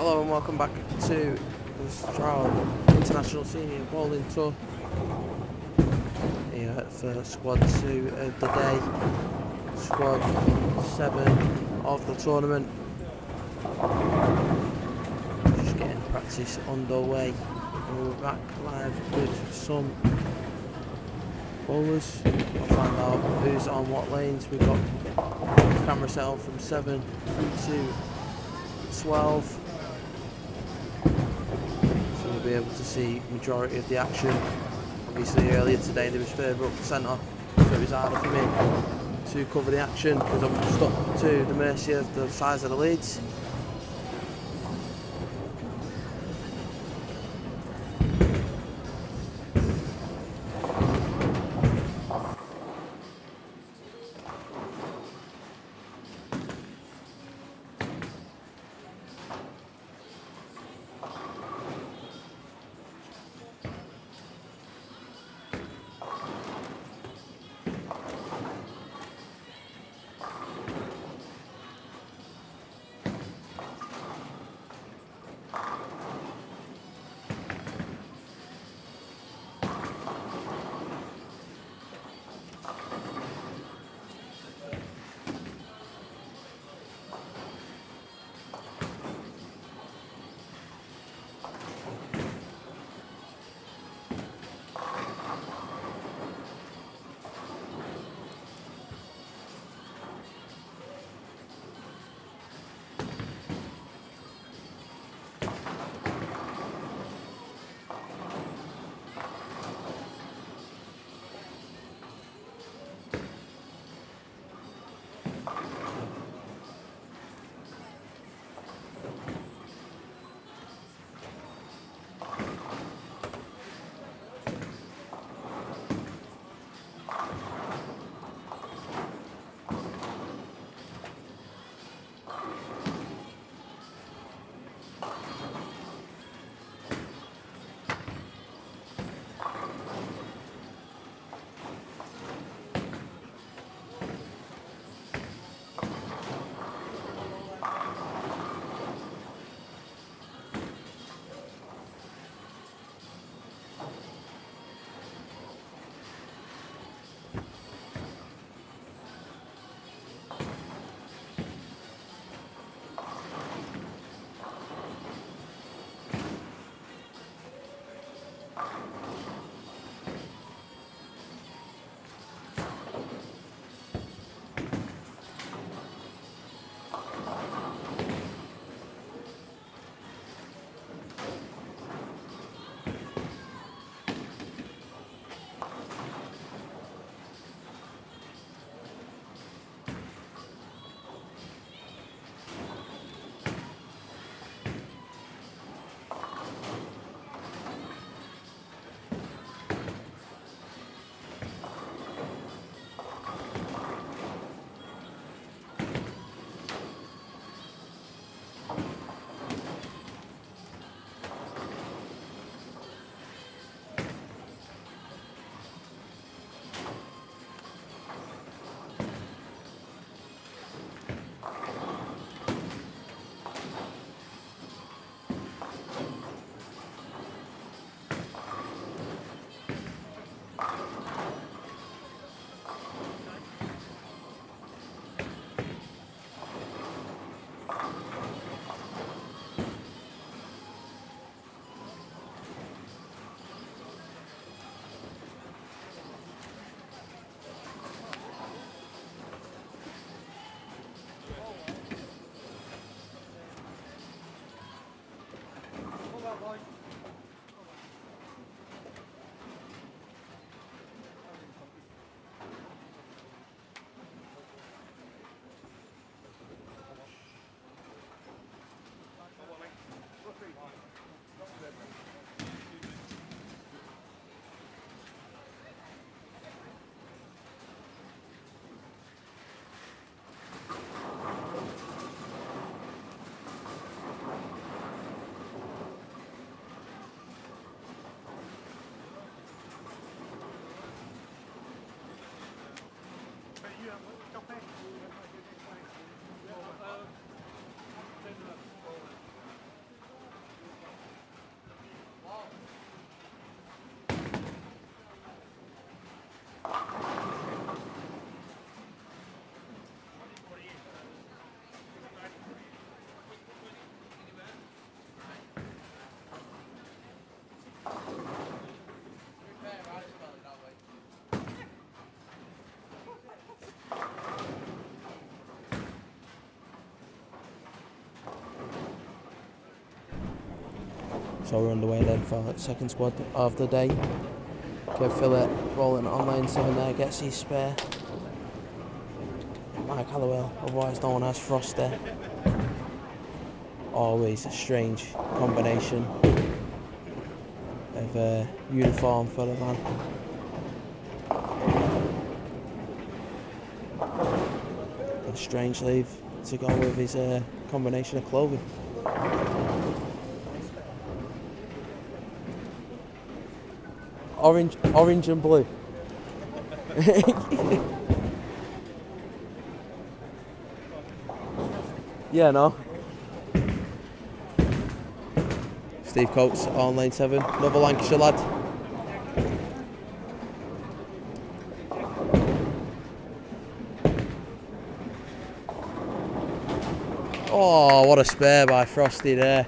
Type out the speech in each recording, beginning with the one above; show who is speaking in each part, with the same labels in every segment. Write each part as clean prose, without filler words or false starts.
Speaker 1: Hello and welcome back to the Stroud International Senior Bowling Tour here for Squad 2 of the day, Squad 7 of the tournament. Just getting practice underway and we're back live with some bowlers. We'll find out who's on what lanes. We've got camera set up from 7 through to 12. We'll be able to see majority of the action. Obviously earlier today there was further up the centre, so it was harder for me to cover the action because I'm stuck to the mercy of the size of the leads. So we're underway then for the second squad of the day. Kev Phillip rolling on lane 7 there, gets his spare. Mike Halliwell, otherwise known as Frosty. Always a strange combination of uniform for the man. And strange leave to go with his combination of clothing. Orange and blue. Yeah, no. Steve Coates on lane 7, another Lancashire lad. Oh, what a spare by Frosty there.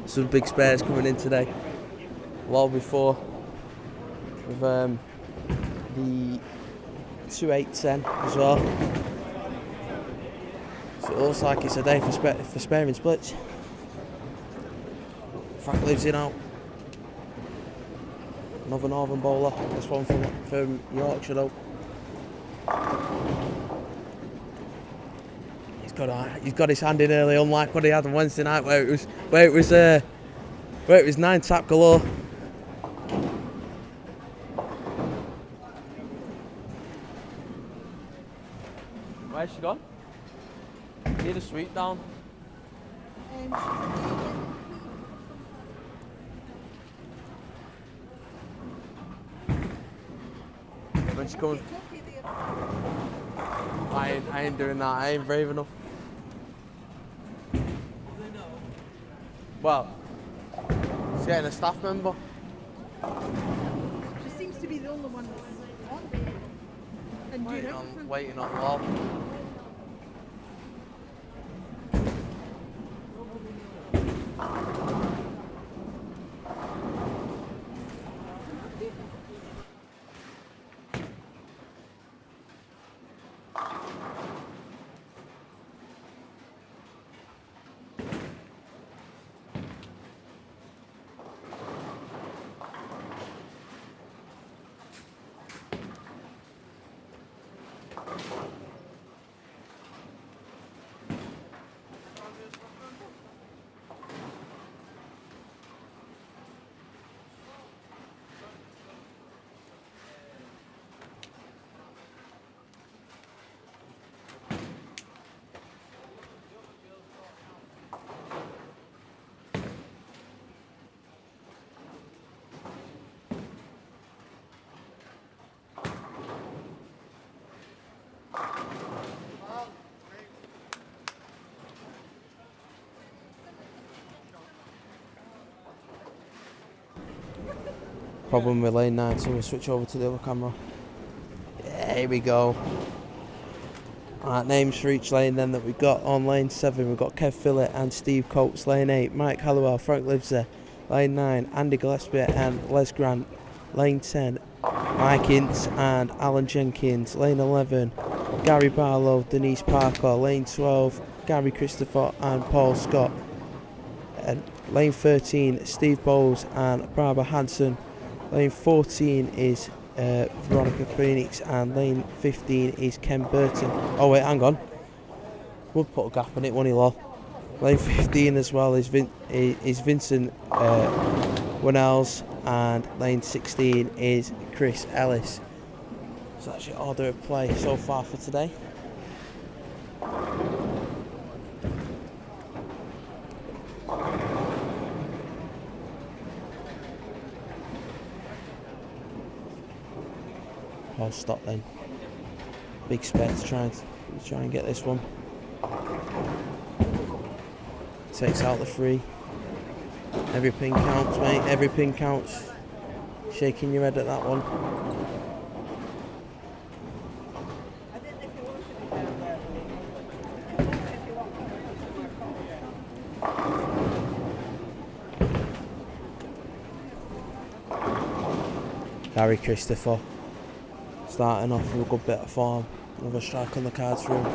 Speaker 1: Some big spares coming in today. Well before with the 2.810 as well. So it looks like it's a day for sparing splits. Frank lives in out. Another Northern bowler. This one from Yorkshire though. He's got his hand in early, unlike what he had on Wednesday night, where it was 9 tap galore. Where's she gone? Need a sweep down. When she comes, I ain't doing that. I ain't brave enough. Well, she's getting a staff member.
Speaker 2: She seems to be the only one that's on there and doing everything.
Speaker 1: Waiting on Lol. Problem with lane 9, so we'll switch over to the other camera. Yeah, here we go. Alright, names for each lane then that we've got on lane 7. We've got Kev Phillip and Steve Coates. Lane 8, Mike Halliwell, Frank Livesey. Lane 9, Andy Gillespie and Les Grant. Lane 10, Mike Ince and Alan Jenkins. Lane 11, Gary Barlow, Denise Parker. Lane 12, Gary Christopher and Paul Scott. And lane 13, Steve Bowles and Barbara Hanson. Lane 14 is Veronica Phoenix, and lane 15 is Ken Burton. Oh wait, hang on. We'll put a gap in it, won't he, lol? Lane 15 as well is Vincent Winnells, and lane 16 is Chris Ellis. So that's your order of play so far for today. I'll stop then. Big spare to try and get this one. Takes out the free. Every pin counts, mate. Every pin counts. Shaking your head at that one. Gary Christopher starting off with a good bit of form. Another strike on the cards for him.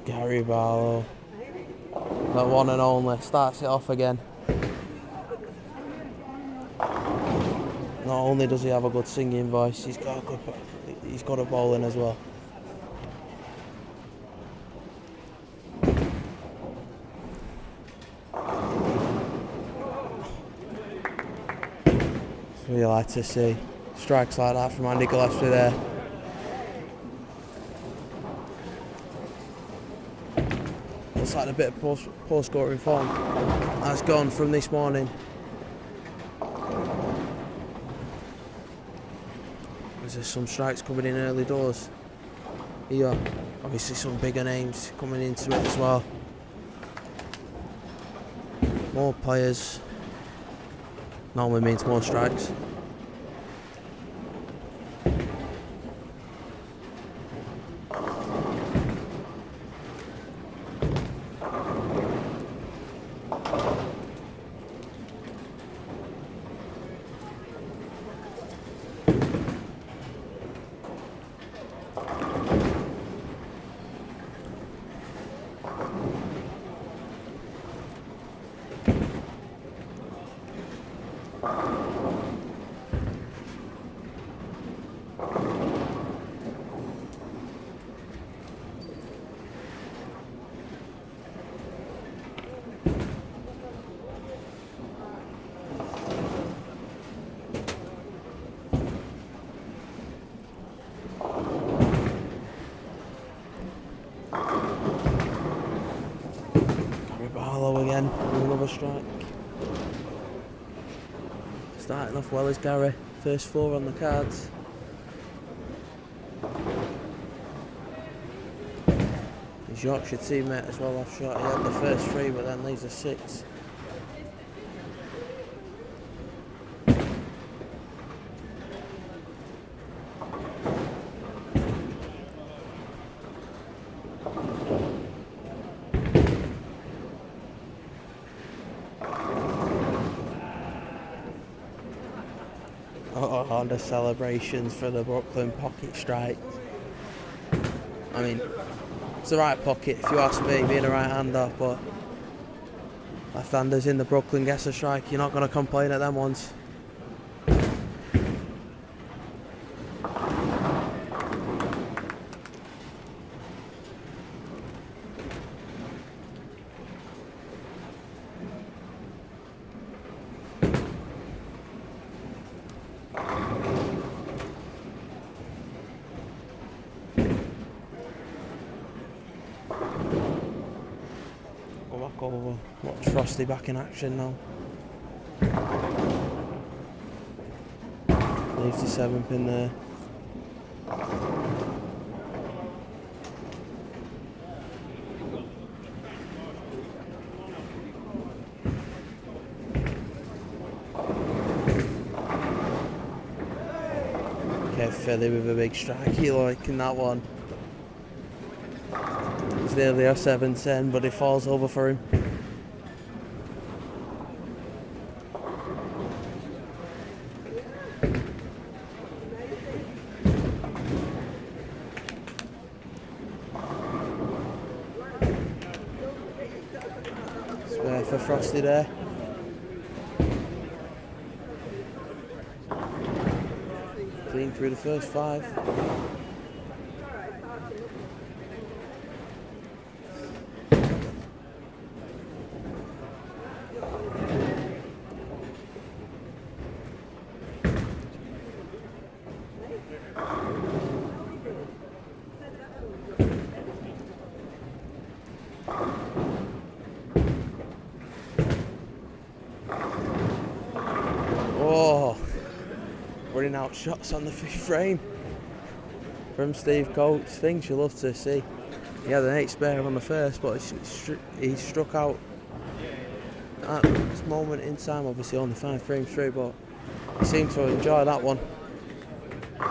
Speaker 1: Gary Barlow, the one and only, starts it off again. Not only does he have a good singing voice, he's got a bowling as well. It's really like to see strikes like that from Andy Gillespie there. Looks like a bit of poor scoring form has gone from this morning. There's some strikes coming in early doors here. Obviously some bigger names coming into it as well. More players normally means more strikes. Barlow again with another strike. Starting off well as Gary, first 4 on the cards. His Yorkshire teammate as well off shot. He had the first 3 but then leaves a 6. Oh, the celebrations for the Brooklyn pocket strike. I mean, it's the right pocket if you ask me, being a right-hander, but left-handers in the Brooklyn gets a strike, you're not going to complain at them ones. Over. Watch Frosty back in action now. Leaves the 7 pin there. Kev Philly with a big strike, he liking that one. It's nearly a 7-10, but it falls over for him. Spare for Frosty there. Clean through the first 5. Oh, running out shots on the 5th frame from Steve Coates. Things you love to see. He had an 8 spare on the first, but he struck out at this moment in time. Obviously only 5 frames through, but he seemed to enjoy that one. Oh,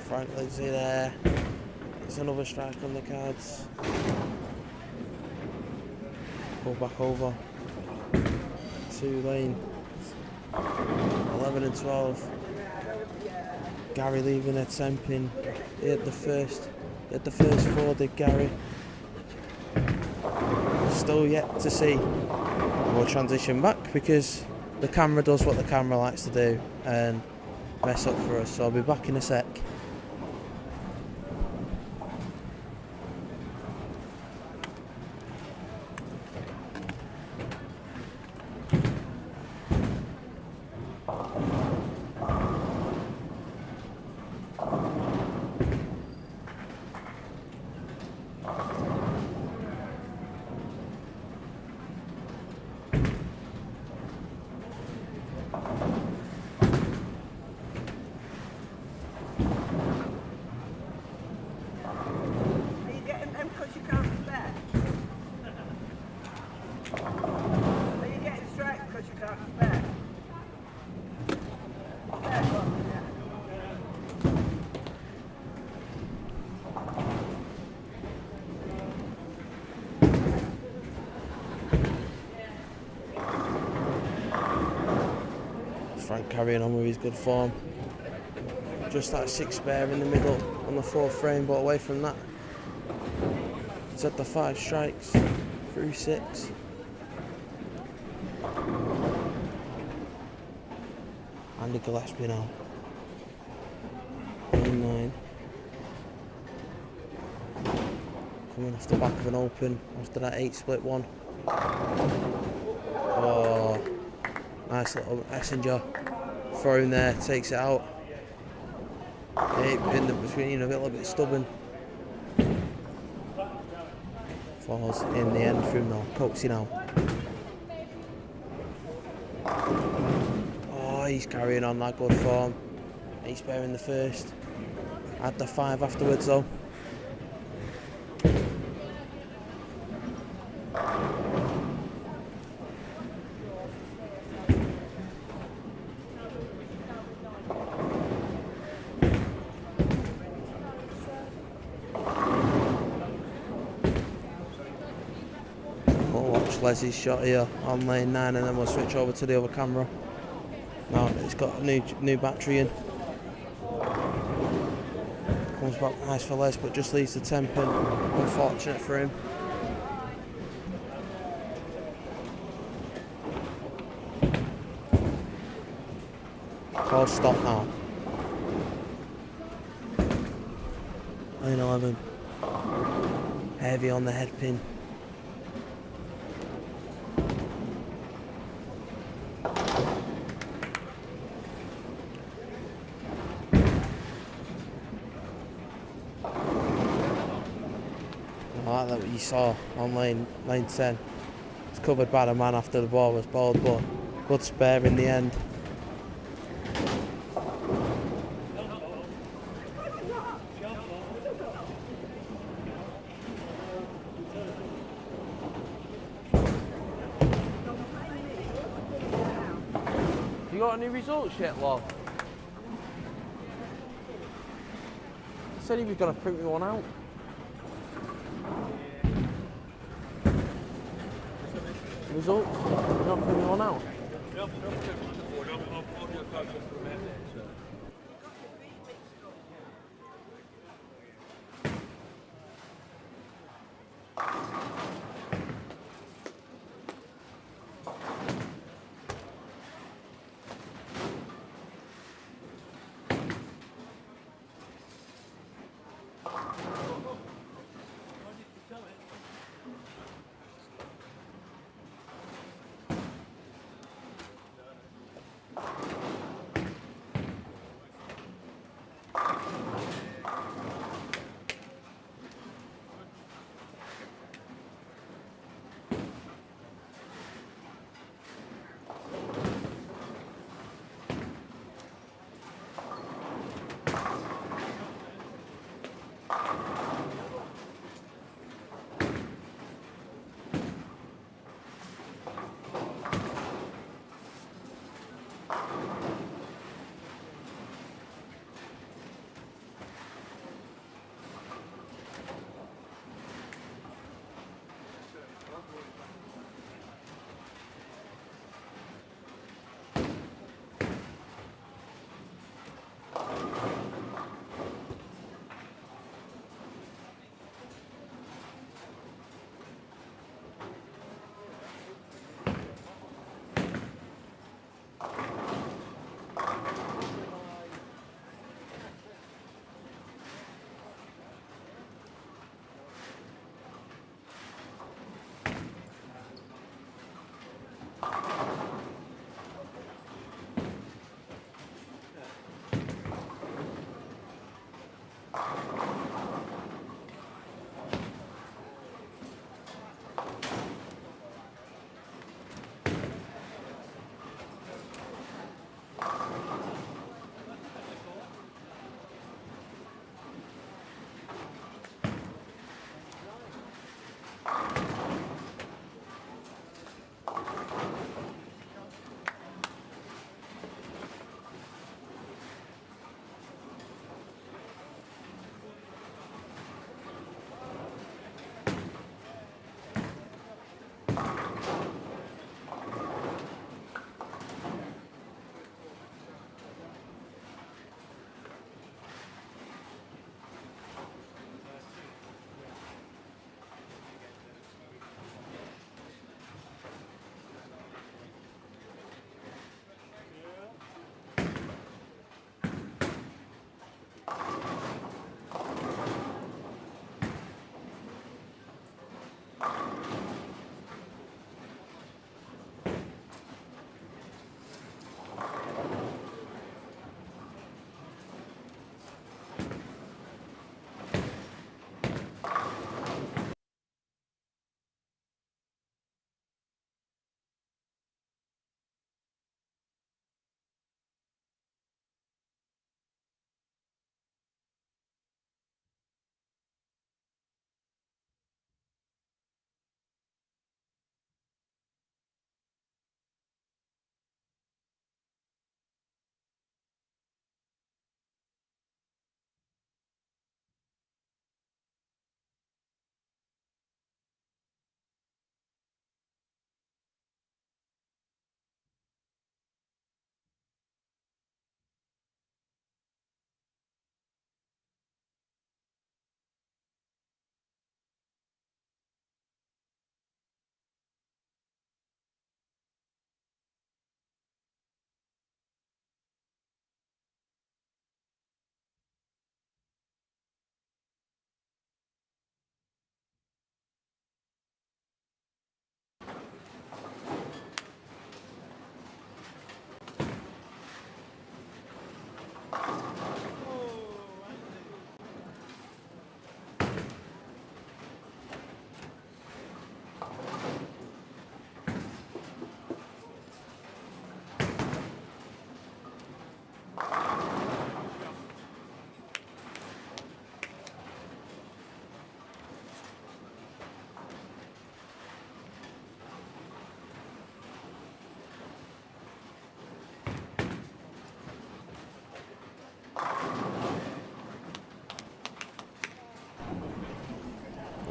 Speaker 1: Frank Lindsay there. It's another strike on the cards. Go back over. 2 lane. 11 and 12. Gary leaving a 10 pin. He had the first 4, did Gary. Still yet to see. We'll transition back because the camera does what the camera likes to do and mess up for us. So I'll be back in a sec. Frank carrying on with his good form. Just that 6 spare in the middle on the 4th frame, but away from that, he's had the 5 strikes through 6. Andy Gillespie now. 9-9. Coming off the back of an open after that 8 split 1. Oh, nice little Essinger thrown there, takes it out. 8 pin that was a little bit stubborn. Falls in the end for him now, coaxing out. Oh, he's carrying on that good form. 8 spare in the first. Had the 5 afterwards though. We'll watch Leslie's shot here on lane 9 and then we'll switch over to the other camera. Now it's got a new battery in. Comes back nice for Les, but just leaves the 10 pin. Unfortunate for him. Ball stop now. Lane 11. Heavy on the head pin. I like that what you saw on lane 10. It's covered by the man after the ball was bowled, but good spare in the end. You got any results yet, love? He said he was going to print me one out. Result? You're not putting one out?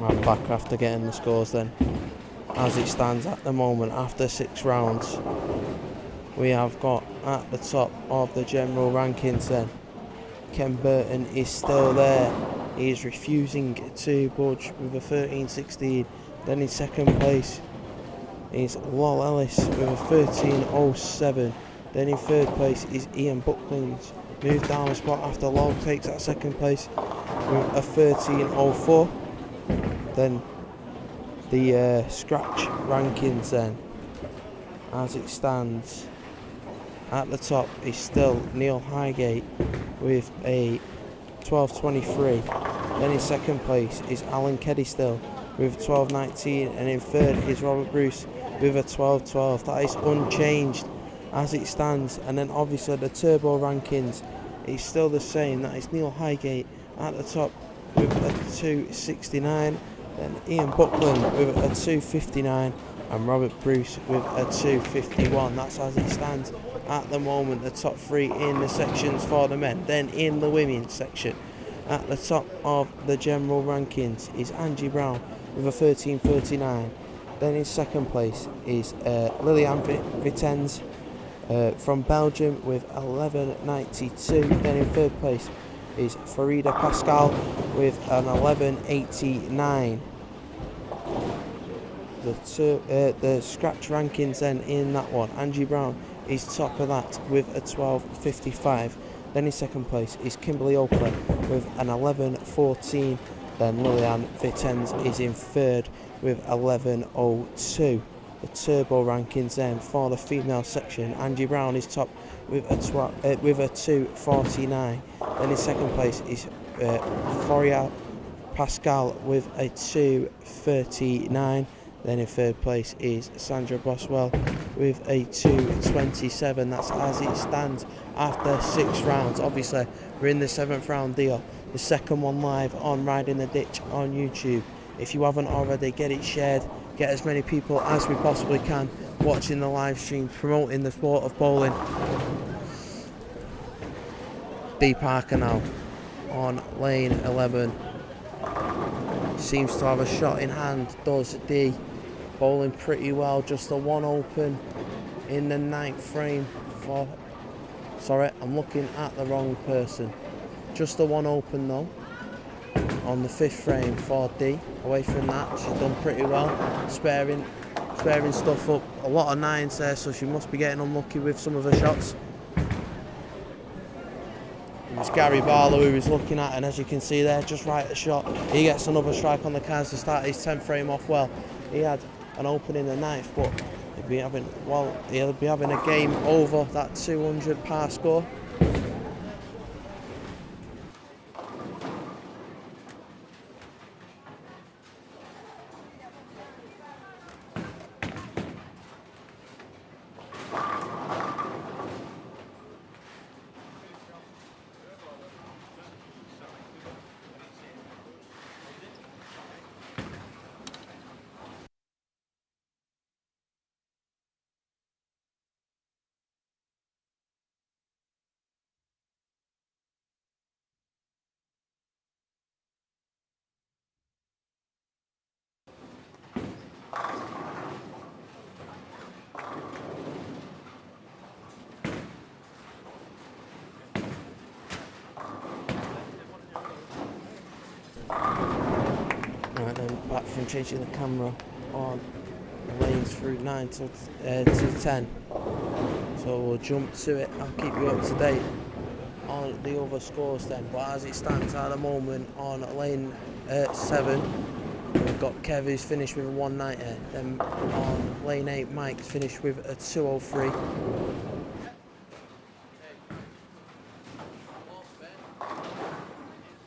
Speaker 1: I'm back after getting the scores then. As it stands at the moment, after 6 rounds, we have got at the top of the general rankings then, Ken Burton is still there. He is refusing to budge with a 13.16. Then in second place is Lol Ellis with a 13.07. Then in third place is Ian Buckland. Moved down a spot after Lol takes that second place with a 13.04. Then the scratch rankings then, as it stands, at the top is still Neil Highgate with a 12.23. Then in second place is Alan Keddy still with a 12.19, and in third is Robert Bruce with a 12.12. That is unchanged as it stands. And then obviously the turbo rankings is still the same. That is Neil Highgate at the top with a 2.69. Then Ian Buckland with a 2.59 and Robert Bruce with a 2.51. That's as it stands at the moment, the top 3 in the sections for the men. Then in the women's section, at the top of the general rankings is Angie Brown with a 13.39. Then in second place is Liliane Vitens from Belgium with 11.92. Then in third place is Farida Pascal with an 11.89. The scratch rankings then in that one, Angie Brown is top of that with a 12.55. Then in second place is Kimberly Oakley with an 11.14. Then Liliane Vitens is in third with 11.02. The turbo rankings then for the female section, Angie Brown is top with a 2.49. Then in second place is Farida Pascal with a 2.39. Then in third place is Sandra Boswell with a 2.27. That's as it stands after 6 rounds. Obviously, we're in the 7th round deal. The second one live on Riding the Ditch on YouTube. If you haven't already, get it shared. Get as many people as we possibly can watching the live stream, promoting the sport of bowling. Dee Parker now on lane 11. Seems to have a shot in hand, does Dee. Bowling pretty well, just the one open in the 9th frame for... Sorry, I'm looking at the wrong person. Just the one open though, on the 5th frame for Dee. Away from that, she's done pretty well, sparing stuff up. A lot of 9s there, so she must be getting unlucky with some of her shots. It was Gary Barlow who was looking at, and as you can see there, just right at the shot, he gets another strike on the cards to start his 10th frame off well. He had an open in the 9th, but he'll be having a game over that 200 par score. Right then, back from changing the camera on the lanes through 9 to 10. So we'll jump to it. I'll keep you up to date on the other scores then. But as it stands at the moment on lane 7, we've got Kev who's finished with a 190. Then on lane 8, Mike's finished with a 203.